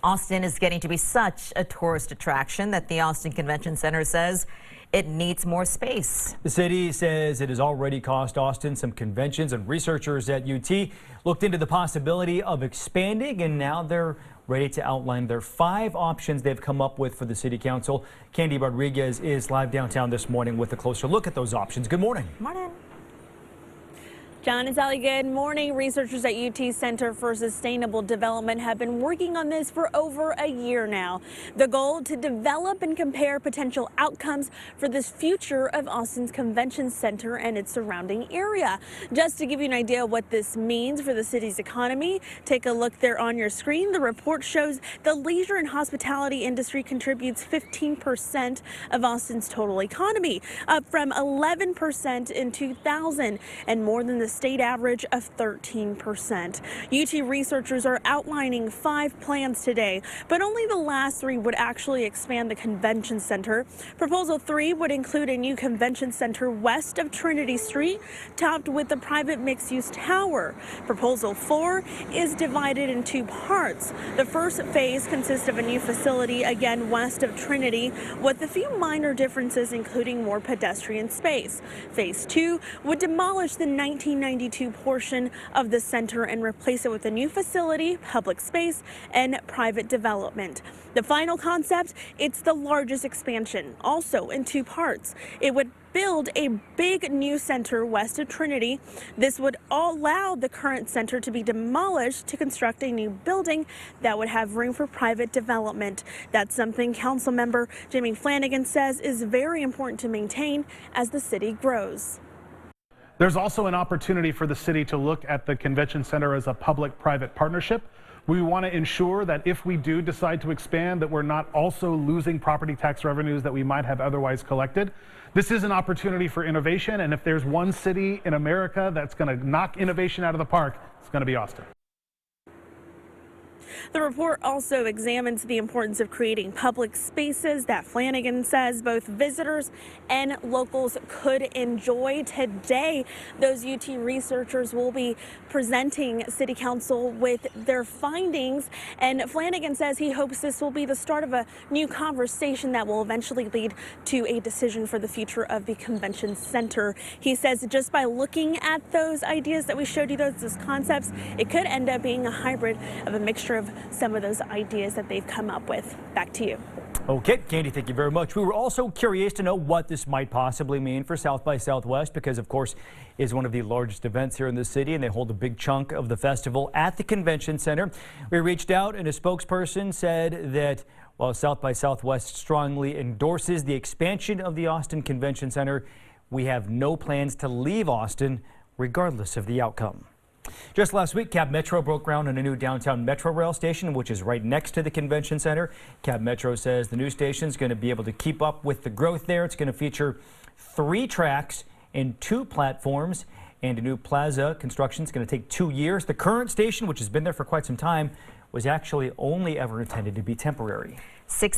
Austin is getting to be such a tourist attraction that the Austin Convention Center says it needs more space. The city says it has already cost Austin some conventions, and researchers at UT looked into the possibility of expanding, and now they're ready to outline their 5 options they've come up with for the city council. Candy Rodriguez is live downtown this morning with a closer look at those options. Good morning. Morning. John and Sally, good morning. Researchers at UT Center for Sustainable Development have been working on this for over a year now. The goal to develop and compare potential outcomes for this future of Austin's Convention Center and its surrounding area. Just to give you an idea of what this means for the city's economy, take a look there on your screen. The report shows the leisure and hospitality industry contributes 15% of Austin's total economy, up from 11% in 2000 and more than the state average of 13%. UT researchers are outlining 5 plans today, but only the last 3 would actually expand the convention center. Proposal 3 would include a new convention center west of Trinity Street, topped with a private mixed-use tower. Proposal 4 is divided in 2 parts. The first phase consists of a new facility, again west of Trinity, with a few minor differences, including more pedestrian space. Phase 2 would demolish the 1992 portion of the center and replace it with a new facility, public space, and private development. The final concept, it's the largest expansion, also in 2 parts. It would build a big new center west of Trinity. This would allow the current center to be demolished to construct a new building that would have room for private development. That's something Council Member Jimmy Flannigan says is very important to maintain as the city grows. There's also an opportunity for the city to look at the convention center as a public-private partnership. We want to ensure that if we do decide to expand, that we're not also losing property tax revenues that we might have otherwise collected. This is an opportunity for innovation, and if there's one city in America that's going to knock innovation out of the park, it's going to be Austin. The report also examines the importance of creating public spaces that Flannigan says both visitors and locals could enjoy. Today, those UT researchers will be presenting City Council with their findings, and Flannigan says he hopes this will be the start of a new conversation that will eventually lead to a decision for the future of the convention center. He says just by looking at those ideas that we showed you, those concepts, it could end up being a hybrid of a mixture of some of those ideas that they've come up with. Back to you. Okay, Candy, thank you very much. We were also curious to know what this might possibly mean for South by Southwest because, of course, is one of the largest events here in the city, and they hold a big chunk of the festival at the convention center. We reached out, and a spokesperson said that while South by Southwest strongly endorses the expansion of the Austin Convention Center, we have no plans to leave Austin regardless of the outcome. Just last week, Cab Metro broke ground on a new downtown Metro rail station, which is right next to the convention center. Cab Metro says the new station is going to be able to keep up with the growth there. It's going to feature 3 tracks and 2 platforms, and a new plaza construction is going to take 2 years. The current station, which has been there for quite some time, was actually only ever intended to be temporary.